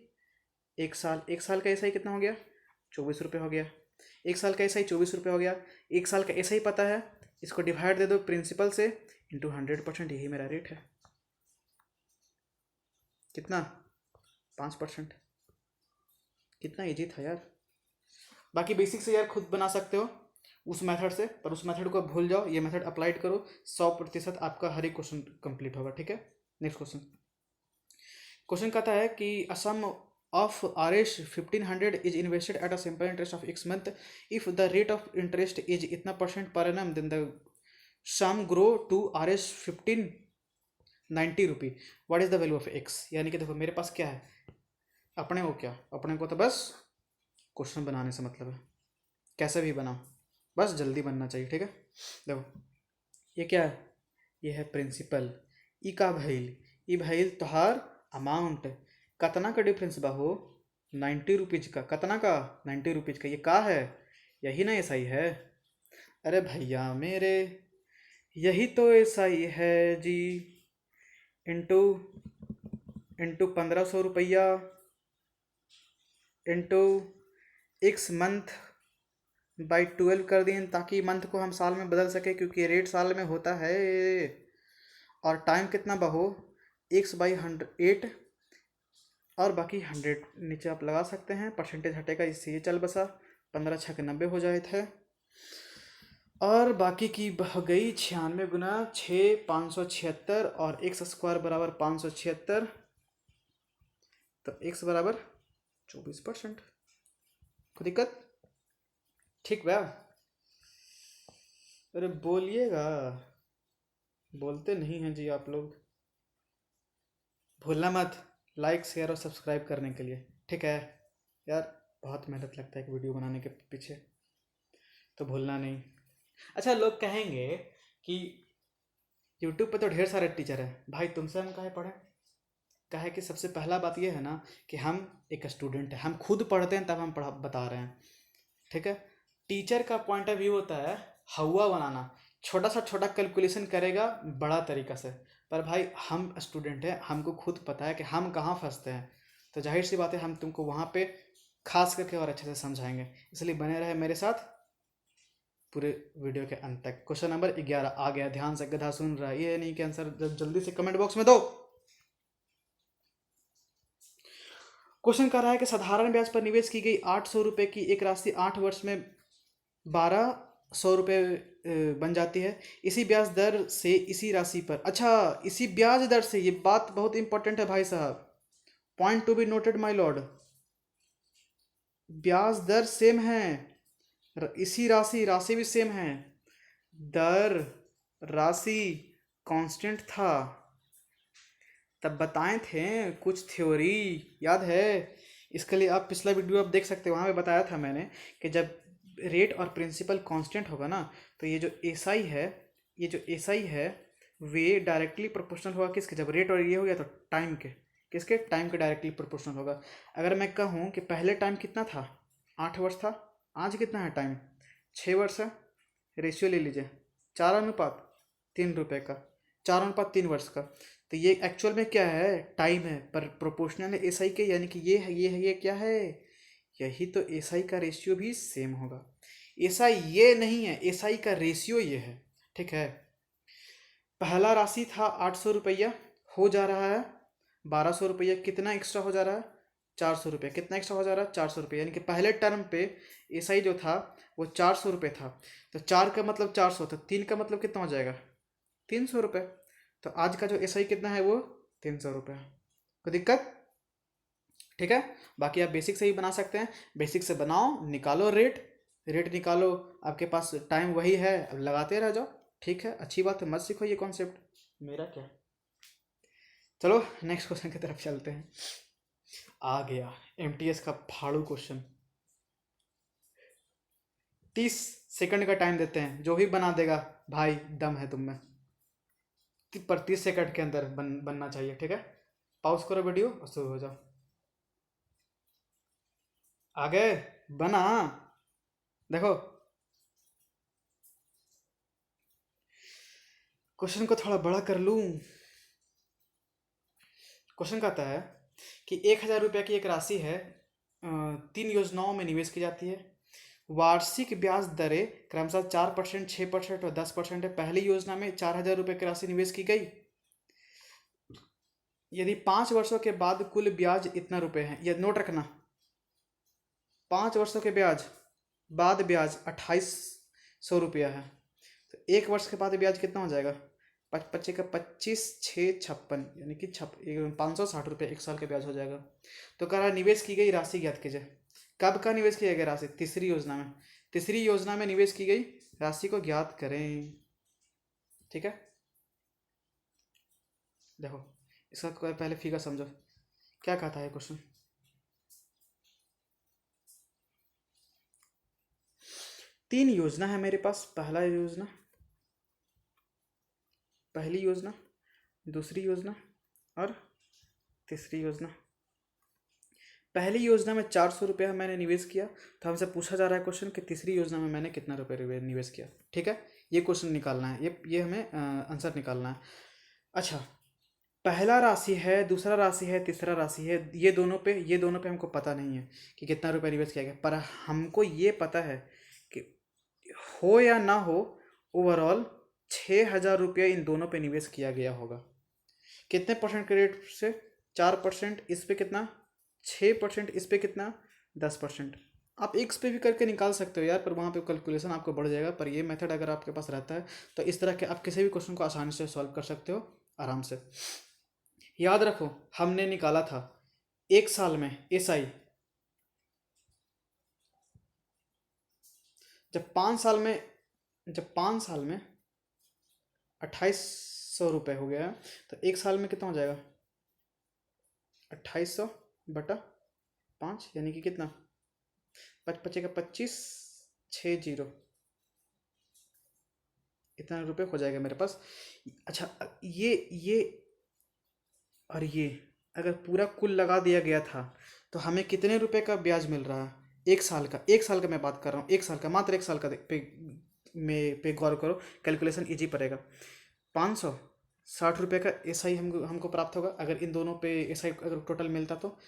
एक साल, एक साल का ऐसा ही कितना हो गया, 24 रुपये हो गया। एक साल का ऐसा ही 24 रुपये हो गया। एक साल का ऐसा ही पता है, इसको डिवाइड दे दो प्रिंसिपल से इंटू 100%, यही मेरा रेट है। कितना, 5%। कितना इजी था यार। बाकी बेसिक से यार खुद बना सकते हो उस मेथड से, पर उस मेथड को भूल जाओ, ये मेथड अप्लाइड करो, 100% आपका हर एक क्वेश्चन कंप्लीट होगा, ठीक है। नेक्स्ट क्वेश्चन, क्वेश्चन कहता है कि Assam of Rs 1500 is invested at a simple interest of X month. If the rate of interest is इतना % per annum, then the sum grow to Rs 1590 rupee. What is the value of X? यानी कि देखो मेरे पास क्या है, अपने को क्या, अपने को तो बस क्वेश्चन बनाने से मतलब है, कैसे भी बनाओ बस जल्दी बनना चाहिए, ठीक है। देखो ये क्या है, ये है प्रिंसिपल, ई का भइल, ई भइल तोहार अमाउंट। कतना का डिफरेंस बा हो, 90 रुपीज का। कतना का, 90 रुपीज का। ये का है, यही ना ऐसा ही है। अरे भैया मेरे, यही तो ऐसा ही है जी। इंटू इंटू 1500 रुपया इंटू एक्स मंथ बाई 12 कर दिए, ताकि मंथ को हम साल में बदल सके, क्योंकि रेट साल में होता है। और टाइम कितना बहो, x/108, और बाकी 100 नीचे आप लगा सकते हैं, परसेंटेज हटेगा इससे ये चल बसा, 15 छः 90 हो जाए थे। और बाकी की बह गई 96 गुना 6 576, और x² बराबर 576, तो x बराबर 24%। कोई दिक्कत? ठीक भैया, अरे बोलिएगा, बोलते नहीं हैं जी आप लोग। भूलना मत लाइक शेयर और सब्सक्राइब करने के लिए, ठीक है यार। बहुत मेहनत लगता है एक वीडियो बनाने के पीछे, तो भूलना नहीं। अच्छा लोग कहेंगे कि यूट्यूब पे तो ढेर सारे टीचर हैं, भाई तुमसे हम काहे पढ़ें, क्या है कि सबसे पहला बात यह है ना कि हम एक स्टूडेंट हैं, हम खुद पढ़ते हैं तब हम पढ़ा बता रहे हैं, ठीक है। टीचर का पॉइंट ऑफ व्यू होता है हवा बनाना, छोटा सा छोटा कैलकुलेशन करेगा बड़ा तरीका से। पर भाई हम स्टूडेंट हैं, हमको खुद पता है कि हम कहाँ फंसते हैं, तो जाहिर सी बात है हम तुमको वहाँ पे खास करके और अच्छे से समझाएंगे, इसलिए बने रहे मेरे साथ पूरे वीडियो के अंत तक। क्वेश्चन नंबर 11 आ गया, ध्यान से गधा सुन रहा है, ये नहीं कि आंसर जल्दी से कमेंट बॉक्स में दो। क्वेश्चन कर रहा है कि साधारण ब्याज पर निवेश की गई 800 रुपये की एक राशि 8 वर्ष में 1200 रुपये बन जाती है। इसी ब्याज दर से इसी राशि पर, अच्छा इसी ब्याज दर से, ये बात बहुत इंपॉर्टेंट है भाई साहब, point to be noted my Lord. ब्याज दर सेम है, इसी राशि, राशि भी सेम है, दर राशि कांस्टेंट था, तब बताए थे कुछ थ्योरी याद है। इसके लिए आप पिछला वीडियो आप देख सकते हो, वहाँ पे बताया था मैंने कि जब रेट और प्रिंसिपल कांस्टेंट होगा ना, तो ये जो एसआई है, ये जो एसआई है वे डायरेक्टली प्रोपोर्शनल होगा किसके, जब रेट और ये हो गया तो टाइम के, किसके, टाइम के डायरेक्टली प्रोपोर्शनल होगा। अगर मैं कहूँ कि पहले टाइम कितना था, 8 वर्ष था, आज कितना है टाइम, 6 वर्ष है, रेशियो ले लीजिए 4:3 रुपये का, 4:3 वर्ष का, तो ये एक्चुअल में क्या है, टाइम है, पर प्रोपोर्शनल है एसआई के, यानी कि ये है, ये है, ये क्या है, यही तो एसआई का रेशियो भी सेम होगा। एसआई ये नहीं है, एसआई का रेशियो ये है, ठीक है। पहला राशि था 800 रुपया, हो जा रहा है 1200 रुपया, कितना एक्स्ट्रा हो जा रहा है, 400 रुपये, कितना एक्स्ट्रा हो जा रहा है, 400 रुपये, यानी कि पहले टर्म पे एसआई जो था वो 400 रुपये था, तो 4 का मतलब 400, तो 3 का मतलब कितना हो जाएगा, 300 रुपये, तो आज का जो एसआई कितना है वो 300 रुपये। कोई दिक्कत, ठीक है। बाकी आप बेसिक से ही बना सकते हैं, बेसिक से बनाओ, निकालो रेट, रेट निकालो, आपके पास टाइम वही है, अब लगाते रह जाओ, ठीक है, अच्छी बात है, मत सीखो ये कॉन्सेप्ट, मेरा क्या। चलो नेक्स्ट क्वेश्चन की तरफ चलते हैं। आ गया एमटीएस का फाड़ू क्वेश्चन, 30 सेकंड का टाइम देते हैं, जो भी बना देगा भाई दम है तुम में, पर 30 सेकंड के अंदर बनना चाहिए, ठीक है। पॉज करो वीडियो और शुरू हो जाओ। आ गए, बना, देखो क्वेश्चन को थोड़ा बड़ा कर लूं। क्वेश्चन कहता है कि 1,000 रुपये की एक राशि है, 3 योजनाओं में निवेश की जाती है, वार्षिक ब्याज दरें क्रमशः 4%, 6% और 10% है। पहली योजना में 4,000 रुपये की राशि निवेश की गई, यदि 5 वर्षों के बाद कुल ब्याज इतना रुपए है, यह नोट रखना, 5 वर्षों के ब्याज बाद ब्याज 2,800 रुपया है, तो 1 वर्ष के बाद ब्याज कितना हो जाएगा, 5×5 = 25, 6 × 56, यानी कि 560 रुपये 1 साल के ब्याज हो जाएगा। तो कह रहा है निवेश की गई राशि ज्ञात कीजिए, कब का निवेश किया गया राशि, तीसरी योजना में, तीसरी योजना में निवेश की गई राशि को ज्ञात करें, ठीक है। देखो इसका पहले फिगर समझो, क्या कहता है क्वेश्चन, 3 योजना है मेरे पास, पहला योजना, पहली योजना, दूसरी योजना और तीसरी योजना। पहली योजना में 400 रुपया मैंने निवेश किया, तो हमसे पूछा जा रहा है क्वेश्चन कि तीसरी योजना में मैंने कितना रुपये निवेश किया, ठीक है। ये क्वेश्चन निकालना है, ये हमें आंसर निकालना है। अच्छा, पहला राशि है, दूसरा राशि है, तीसरा राशि है, ये दोनों पे हमको पता नहीं है कि कितना रुपया निवेश किया गया, पर हमको ये पता है कि हो या ना हो, ओवरऑल 6,000 रुपया इन दोनों पे निवेश किया गया होगा। कितने परसेंट के रेट से, 4%, इस पे कितना 6%, इस पे कितना 10%। आप एक्स पे भी करके निकाल सकते हो यार, पर वहाँ पे कैलकुलेशन आपको बढ़ जाएगा, पर ये मेथड अगर आपके पास रहता है तो इस तरह के आप किसी भी क्वेश्चन को आसानी से सॉल्व कर सकते हो आराम से। याद रखो हमने निकाला था 1 साल में एसआई, जब 5 साल में 2,800 रुपये हो गया, तो 1 साल में कितना हो जाएगा, 2,800/5, यानी कि कितना, 5×5 = 60, इतना रुपये हो जाएगा मेरे पास। अच्छा ये और ये अगर पूरा कुल लगा दिया गया था तो हमें कितने रुपए का ब्याज मिल रहा है? 1 साल का, 1 साल का मैं बात कर रहा हूँ, 1 साल का, मात्र 1 साल का पे गौर करो, कैलकुलेशन इजी पड़ेगा। 560 रुपये का एसआई हमको हमको प्राप्त होगा अगर इन दोनों पे एसआई अगर टोटल मिलता तो।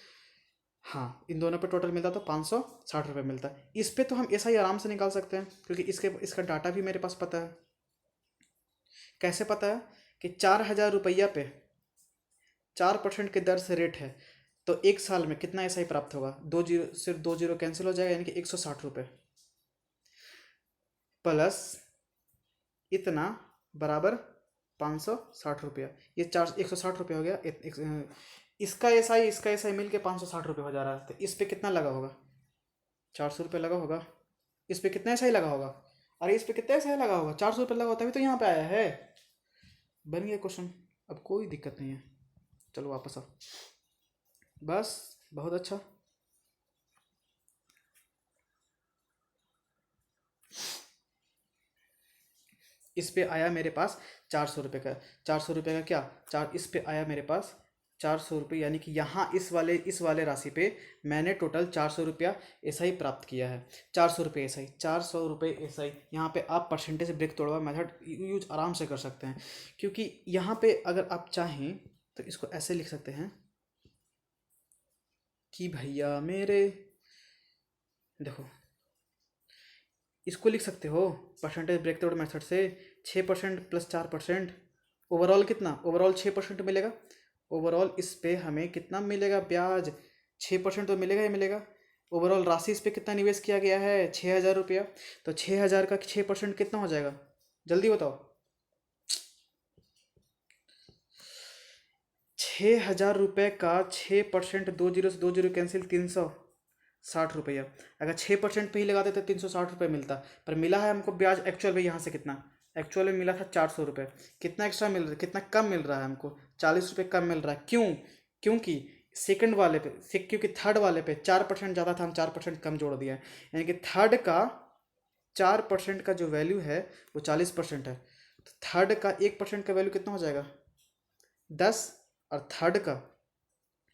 हाँ, इन दोनों पे टोटल मिलता तो 560 रुपये मिलता। इस पे तो हम एसआई आराम से निकाल सकते हैं क्योंकि इसका डाटा भी मेरे पास पता है। कैसे पता है? कि 4,000 रुपया पे 4% के दर से रेट है, तो 1 साल में कितना एसआई प्राप्त होगा? 2 जीरो, सिर्फ 2 जीरो कैंसिल हो जाएगा, यानी कि 160 रुपये प्लस इतना बराबर 560 रुपया। ये 160 रुपये हो गया। इसका एसआई मिल के 560 रुपये हो जा रहा है, तो इस पे कितना लगा होगा? 400 रुपये लगा होगा। इस पे कितना एसआई लगा होगा? अरे इस पे कितना एसआई लगा होगा? 400 रुपये लगा होता है, तो यहाँ पे आया है। बन गया क्वेश्चन, अब कोई दिक्कत नहीं है। चलो वापस आओ। बस, बहुत अच्छा। इस पे आया मेरे पास 400 रुपये का। 400 रुपये का क्या, चार इस पे आया मेरे पास 400 रुपये, यानी कि यहाँ इस वाले राशि पे मैंने टोटल 400 रुपया एसआई प्राप्त किया है। 400 रुपये एसआई, 400 रुपये एसआई। यहाँ पे आप परसेंटेज ब्रेक तोड़वा मेथड यूज आराम से कर सकते हैं, क्योंकि यहाँ पे अगर आप चाहें तो इसको ऐसे लिख सकते हैं कि भैया मेरे, देखो इसको लिख सकते हो परसेंटेज ब्रेक तोड़ मेथड से। 6% प्लस 4%, ओवरऑल कितना? ओवरऑल 6% मिलेगा। ओवरऑल इस पे हमें कितना मिलेगा ब्याज? 6% तो मिलेगा ही मिलेगा। ओवरऑल राशि इस पे कितना निवेश किया गया है? 6,000 रुपया। तो 6,000 का 6% कितना हो जाएगा? जल्दी बताओ। 6,000 रुपये का 6%, 2 जीरो से 2 जीरो कैंसिल, 360 रुपया। अगर 6% पे ही लगा देते 360 रुपये मिलता, पर मिला है हमको ब्याज एक्चुअल में यहाँ से कितना? एक्चुअल में मिला था 400 रुपये। कितना एक्स्ट्रा मिल रहा है, कितना कम मिल रहा है हमको? 40 रुपये कम मिल रहा है। क्यों? क्योंकि सेकंड वाले पे क्योंकि थर्ड वाले पे 4% ज़्यादा था, हम 4% कम जोड़ दिया है। यानी कि थर्ड का 4% का जो वैल्यू है वो 40% है। तो थर्ड का 1% का वैल्यू कितना हो जाएगा? 10। और थर्ड का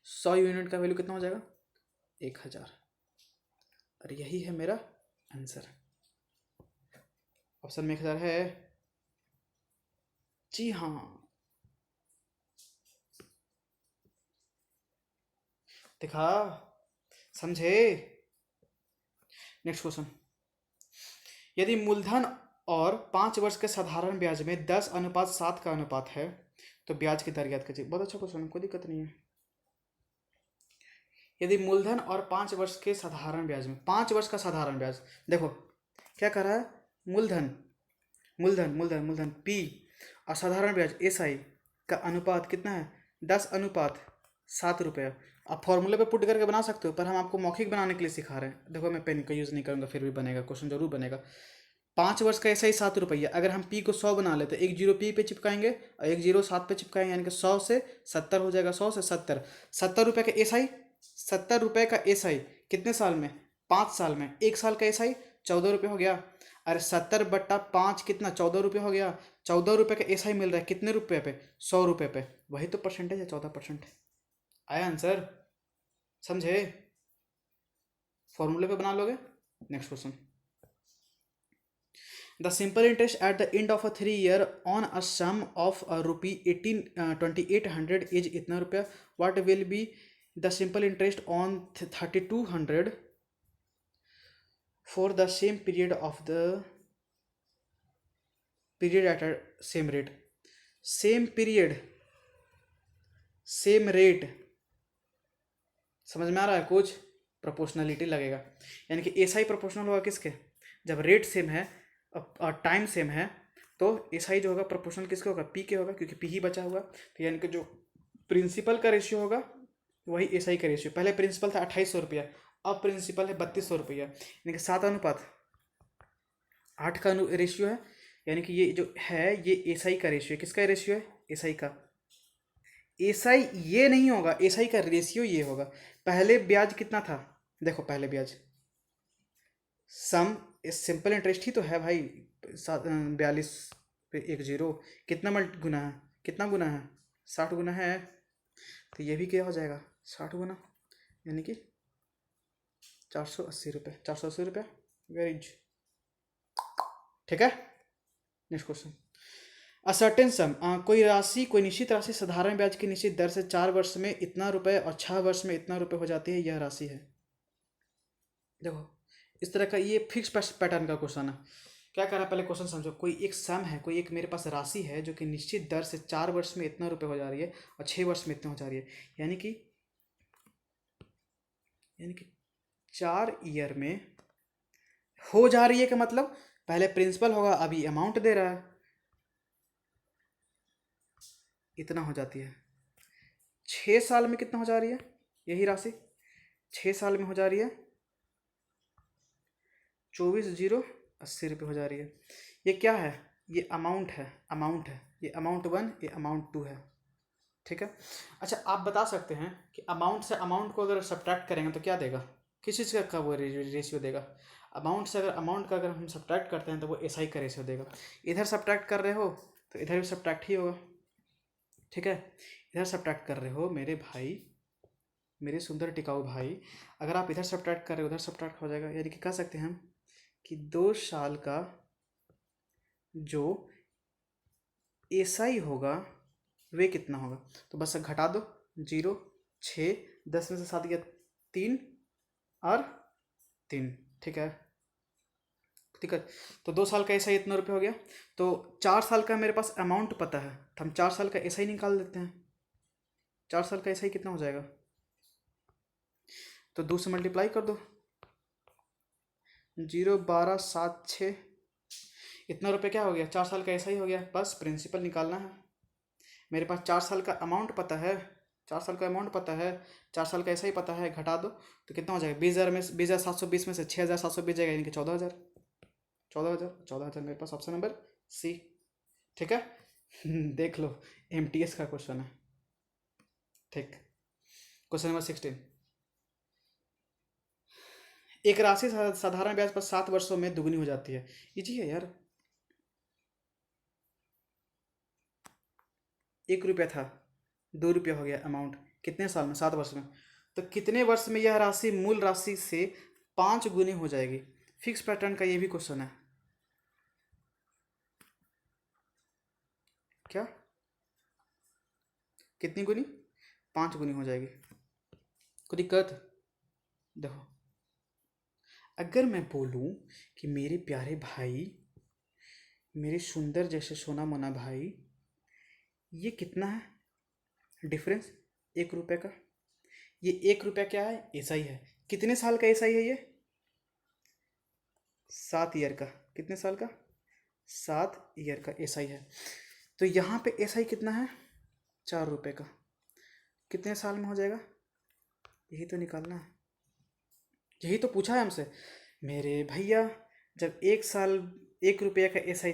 100 यूनिट का वैल्यू कितना हो जाएगा? 1,000। और यही है मेरा आंसर। ऑप्शन में 1,000 है। जी हाँ, देखा, समझे? Next question. यदि मूलधन और 5 वर्ष के साधारण ब्याज में 10:7 का अनुपात है तो ब्याज की दर ज्ञात कीजिए। बहुत अच्छा क्वेश्चन है, कोई दिक्कत नहीं है। यदि मूलधन और 5 वर्ष के साधारण ब्याज में, 5 वर्ष का साधारण ब्याज, देखो क्या कर रहा है? मूलधन मूलधन मूलधन मूलधन पी और साधारण ब्याज एस आई का अनुपात कितना है? 10:7 रुपया। आप फॉर्मूले पे पुट करके बना सकते हो, पर हम आपको मौखिक बनाने के लिए सिखा रहे हैं। देखो मैं पेन का यूज़ नहीं करूँगा, फिर भी बनेगा, क्वेश्चन जरूर बनेगा। 5 वर्ष का ऐसा ही 7 रुपया। अगर हम पी को 100 बना लेते, 1 जीरो पी पे चिपकाएंगे और 1 जीरो 7 पे चिपकाएंगे, यानी कि 100 से 70 हो जाएगा। 100 से 70, 70 रुपये का एस आई, 70 रुपये का एस आई कितने साल में? 5 साल में। 1 साल का एस आई 14 रुपये हो गया। अरे 70/5 कितना? 14 रुपये हो गया। 14 रुपये का एस आई मिल रहा है कितने रुपये पे? 100 रुपये पे। वही तो परसेंटेज है, 14%। आया आंसर? समझे? फॉर्मूले पे बना लोगे। Next question. The simple interest at the end of a 3 year on a sum of rupee 2,800 is इतना रुपया। What will be the simple interest on 3,200 for the same period of the period at a same rate? Same period, same rate, समझ में आ रहा है कुछ? Proportionality लगेगा, यानी कि एस आई प्रोपोर्शनल होगा किसके? जब रेट सेम है और टाइम सेम है तो एस आई जो होगा प्रोपोर्शनल किसके होगा? पी के होगा, क्योंकि पी ही बचा हुआ। तो यानी कि जो प्रिंसिपल का रेशियो होगा वही एस आई का रेशियो। पहले प्रिंसिपल था 2,800 रुपया, अब प्रिंसिपल है 3,200 रुपया, यानी कि 7:8 का रेशियो है। यानी कि ये जो है ये एस आई का रेशियो है। किसका रेशियो है? एस आई का। एस आई ये नहीं होगा, एस आई का रेशियो ये होगा। पहले ब्याज कितना था? देखो पहले ब्याज सम सिंपल इंटरेस्ट ही तो है भाई। 42 पे 1 जीरो कितना गुना है? कितना गुना है? 60 गुना है। तो ये भी क्या हो जाएगा 60 गुना, यानी कि 480 रुपये, 480 रुपये वेरीज। ठीक है, नेक्स्ट क्वेश्चन। अ सर्टेन सम, कोई राशि, कोई निश्चित राशि साधारण ब्याज की निश्चित दर से 4 वर्ष में इतना रुपए और 6 वर्ष में इतना रुपए हो जाती है, यह राशि है। देखो इस तरह का ये फिक्स पैटर्न का क्वेश्चन है। क्या कर रहा है, पहले क्वेश्चन समझो। कोई एक सम है, कोई एक मेरे पास राशि है जो कि निश्चित दर से 4 वर्ष में इतना रुपए हो जा रही है और 6 वर्ष में इतना हो जा रही है, यानी कि 4 ईयर में हो जा रही है। का मतलब पहले प्रिंसिपल होगा, अभी अमाउंट दे रहा है, इतना हो जाती है। 6 साल में कितना हो जा रही है यही राशि, 6 साल में हो जा रही है 24,080 रुपये हो जा रही है। ये क्या है, ये अमाउंट है, ये अमाउंट 1, ये अमाउंट 2 है। ठीक है। अच्छा आप बता सकते हैं कि अमाउंट से अमाउंट को अगर सब्ट्रैक्ट करेंगे तो क्या देगा, किस चीज़ का वो रेशियो देगा। अमाउंट से अगर अमाउंट का अगर हम सब्ट्रैक्ट करते हैं तो वो एसआई का रेशियो देगा। इधर सब्ट्रैक्ट कर रहे हो तो इधर भी सब्ट्रैक्ट ही होगा। ठीक है, इधर सब्ट्रैक्ट कर रहे हो मेरे भाई, मेरे सुंदर टिकाऊ भाई, अगर आप इधर सब्ट्रैक्ट कर रहे हो उधर सब्ट्रैक्ट हो जाएगा। यानी कि कह सकते हैं हम कि 2 साल का जो एसआई होगा वे कितना होगा, तो बस घटा दो 0, 6, 10 में से 7 गया 3 और 3। ठीक है, ठीक है। तो 2 साल का एसआई इतना रुपये हो गया। तो 4 साल का मेरे पास अमाउंट पता है तो हम 4 साल का एसआई निकाल देते हैं। 4 साल का एसआई कितना हो जाएगा, तो 2 से मल्टीप्लाई कर दो, 0, 12, 7, 6, इतना रुपये क्या हो गया, 4 साल का एसआई हो गया। बस प्रिंसिपल निकालना है। मेरे पास 4 साल का अमाउंट पता है, 4 साल का अमाउंट पता है, 4 साल का ऐसा ही पता है, घटा दो तो कितना हो जाएगा, 20,000 में 20,720 में से 6,720 जाएगा, यानी कि 14,000। 14,000 मेरे पास ऑप्शन नंबर सी। ठीक है देख लो एमटीएस का क्वेश्चन है। ठीक, क्वेश्चन नंबर 16। एक राशि साधारण ब्याज पर 7 वर्षों में दुगनी हो जाती है। इजी है यार, 1 रुपया था 2 रुपया हो गया अमाउंट, कितने साल में, 7 वर्ष में। तो कितने वर्ष में यह राशि मूल राशि से 5 गुनी हो जाएगी। फिक्स पैटर्न का ये भी क्वेश्चन है। क्या, कितनी गुनी, 5 गुनी हो जाएगी। कोई दिक्कत, देखो अगर मैं बोलूं कि मेरे प्यारे भाई, मेरे सुंदर जैसे सोना मोना भाई, ये कितना है डिफरेंस 1 रुपये का, ये 1 रुपया क्या है, एसआई है। कितने साल का एसआई है ये, 7 ईयर का। कितने साल का, 7 ईयर का एसआई है। तो यहाँ पे एसआई कितना है, 4 रुपये का। कितने साल में हो जाएगा, यही तो निकालना है, यही तो पूछा है हमसे मेरे भैया। जब 1 साल 1 रुपये का एसआई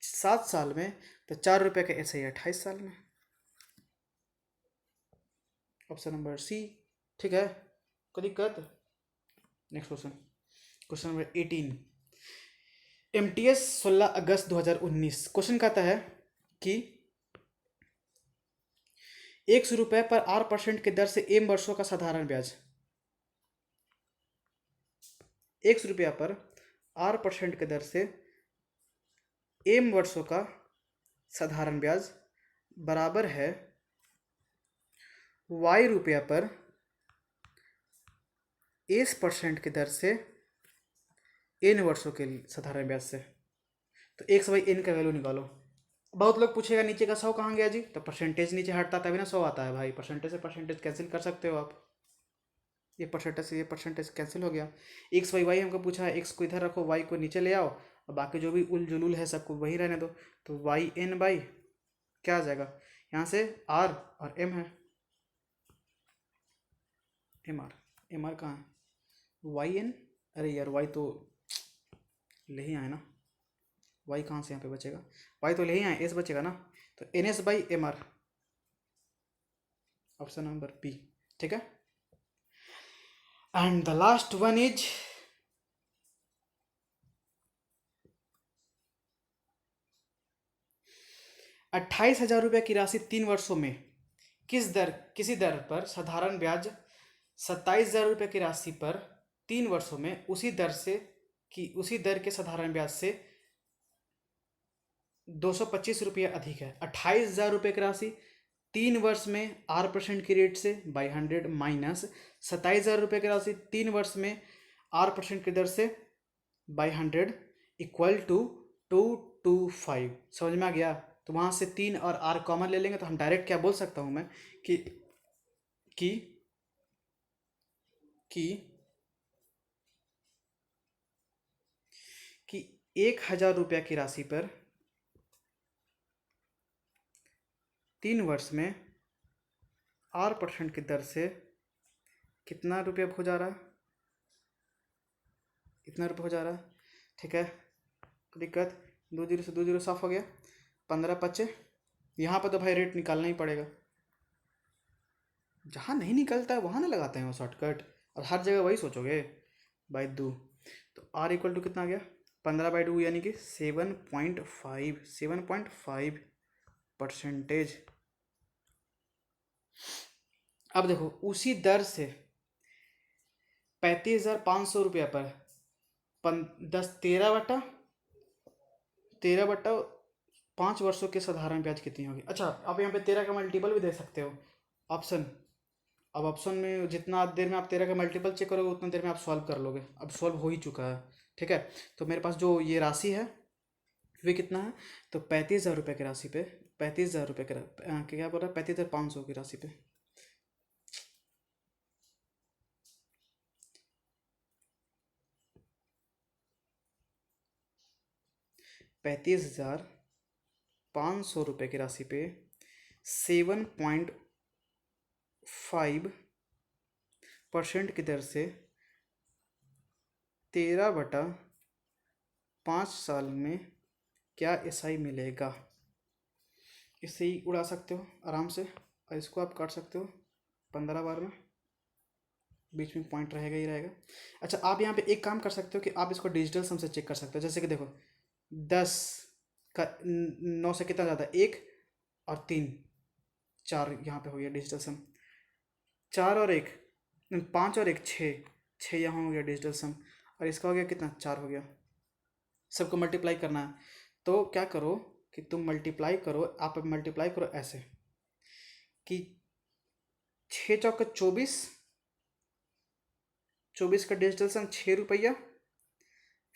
7 साल में, तो 4 रुपये का एसआई 28 साल में। Option number C. ठीक है, कोई दिक्कत। Next question, question number 18। MTS 16 अगस्त 2019। क्वेश्चन कहता है कि 100 रुपये पर 8% की दर से एम वर्षों का साधारण ब्याज, 100 रुपया पर 8% की दर से एम वर्षों का साधारण ब्याज बराबर है वाई रुपया पर एस% की दर से एन वर्षों के साधारण ब्याज से। तो 1/n का वैल्यू निकालो। बहुत लोग पूछेगा नीचे का 100 कहाँ गया जी, तो परसेंटेज नीचे हटता तभी ना 100 आता है भाई। परसेंटेज से परसेंटेज कैंसिल कर सकते हो आप, ये परसेंटेज से ये परसेंटेज कैंसिल हो गया। एक्स वाई वाई हमको पूछा है, एक्स को इधर रखो, वाई को नीचे ले आओ, और बाकी जो भी उल जुलूल है सबको वही रहने दो। तो वाई एन बाई क्या आ जाएगा, यहाँ से आर और एम है, एम आर कहाँ है, वाई एन, अरे यार वाई तो ले ही आए ना, वाई कहाँ से यहाँ पे बचेगा, वाई तो ले ही आए, एस बचेगा ना, तो N S by M R, option number B. ठीक है, and the last one is 28,000 रुपये की राशि 3 वर्षों में किसी दर पर साधारण ब्याज 27,000 रुपये की राशि पर 3 वर्षों में उसी दर के साधारण ब्याज से 225 रुपये अधिक है। 28,000 रुपये की राशि 3 वर्ष में 8% की रेट से बाई 100 माइनस 27,000 रुपये की राशि 3 वर्ष में 8% की दर से बाई 100 इक्वल टू 225। समझ में आ गया? तो वहाँ से 3 और आर कॉमन ले लेंगे तो हम डायरेक्ट क्या बोल सकता हूँ मैं कि कि कि कि 1,000 रुपया की राशि पर 3 वर्ष में 8% की दर से कितना रुपया हो जा रहा है? इतना रुपये हो जा रहा है। ठीक है, कोई दिक्कत? 2 जीरो से 2 जीरो साफ हो गया। 15 यहाँ पर तो भाई रेट निकालना ही पड़ेगा। जहाँ नहीं निकलता है वहाँ ना लगाते हैं वो शॉर्टकट, और हर जगह वही सोचोगे बाई 2। तो आर इक्वल टू कितना आ गया? 15/2 यानी कि 7.5%। अब देखो उसी दर से 35,500 रुपया पर 13/5 वर्षों के साधारण ब्याज कितनी होगी? अच्छा, आप यहाँ पे 13 का मल्टीपल भी दे सकते हो ऑप्शन। अब ऑप्शन में जितना देर में आप 13 का मल्टीपल चेक करोगे उतना देर में आप सॉल्व कर लोगे। अब सॉल्व हो ही चुका है। ठीक है, तो मेरे पास जो ये राशि है वे कितना है? तो 35,000 रुपये की राशि पे 35,000 रुपये के क्या बोल रहा है? 35,500 की राशि पे 35,500 रुपये की राशि पे 7.5% की दर से 13/5 साल में क्या एसआई मिलेगा? इससे ही उड़ा सकते हो आराम से, और इसको आप काट सकते हो 15 बार में, बीच में पॉइंट रहेगा ही रहेगा। अच्छा, आप यहाँ पे एक काम कर सकते हो कि आप इसको डिजिटल सम से चेक कर सकते हो। जैसे कि देखो 10 का 9 से कितना ज़्यादा? 1 और 3 4, यहाँ पे हो गया डिजिटल सम। 4 और 1 5 और 1 6 यहाँ हो गया डिजिटल सम। और इसका हो गया कितना? 4 हो गया। सबको मल्टीप्लाई करना है तो क्या करो कि तुम मल्टीप्लाई करो, आप मल्टीप्लाई करो ऐसे कि 6 चौके 24, 24 का डिजिटल सम 6 रुपया।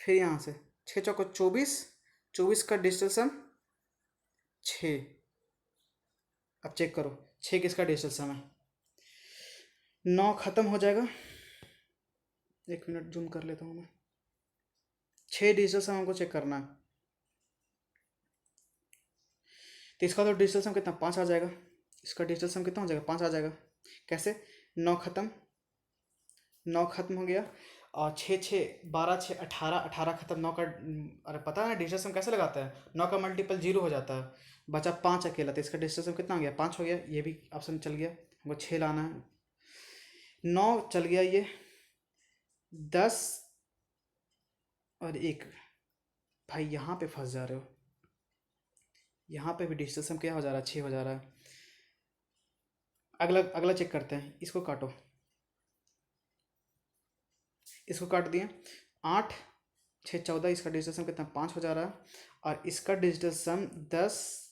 फिर यहाँ से 6 चौके 24, 24 का डिजिटल सम 6। अब चेक करो 6 किसका डिजिटल सम है? 9 खत्म हो जाएगा। 1 मिनट जूम कर लेता हूँ मैं। 6 डिजिटल सम हमको चेक करना है, तो इसका तो डिजिटल सम कितना? 5 आ जाएगा। इसका डिजिटल सम कितना हो जाएगा? 5 आ जाएगा। कैसे? 9 खत्म हो गया, और 6 18 18 खत्म। 9 का अरे पता है ना डिजिटल सम कैसे लगाता है? 9 का मल्टीपल 0 हो जाता है, बचा 5 अकेला। तो इसका डिजिटल सम कितना हो गया? 5 हो गया। ये भी ऑप्शन चल गया, हमको 6 लाना है। 9 चल गया, ये 10 और 1। भाई यहाँ पे फंस जा रहे हो, यहाँ पे भी डिजिटल सम क्या हो जा रहा है? 6 हो जा रहा है। अगला चेक करते हैं, इसको काटो। इसको काट दिए 8 6 14, इसका डिजिटल सम कितना? 5 हो जा रहा है। और इसका डिजिटल सम 10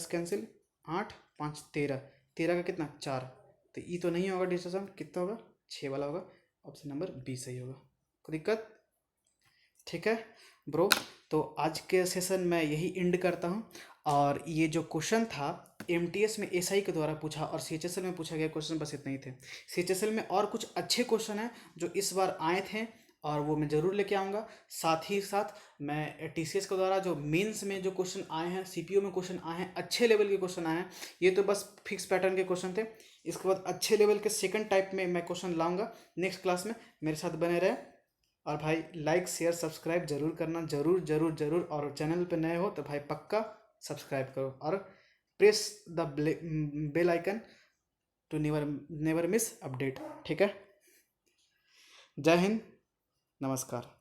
कैंसिल, 8 5 13, 13 का कितना? 4। तो ये तो नहीं होगा डिजिटल सम, कितना होगा? 6 वाला होगा। ऑप्शन नंबर बी सही होगा। कोई दिक्कत? ठीक है ब्रो, तो आज के सेशन में यही एंड करता हूँ। और ये जो क्वेश्चन था एमटीएस में एसआई के द्वारा पूछा और सीएचएसएल में पूछा गया क्वेश्चन बस इतना ही थे। सीएचएसएल में और कुछ अच्छे क्वेश्चन हैं जो इस बार आए थे, और वो मैं ज़रूर लेके आऊँगा। साथ ही साथ मैं टीसीएस के द्वारा जो मेंस में जो क्वेश्चन आए हैं, सीपीओ में क्वेश्चन आए हैं, अच्छे लेवल के क्वेश्चन आए हैं। ये तो बस फिक्स पैटर्न के क्वेश्चन थे। इसके बाद अच्छे लेवल के सेकंड टाइप में मैं क्वेश्चन लाऊंगा नेक्स्ट क्लास में। मेरे साथ बने रहे, और भाई लाइक शेयर सब्सक्राइब जरूर करना, जरूर जरूर जरूर। और चैनल पे नए हो तो भाई पक्का सब्सक्राइब करो और press the bell icon to never miss update. ठीक है, जय हिंद, नमस्कार।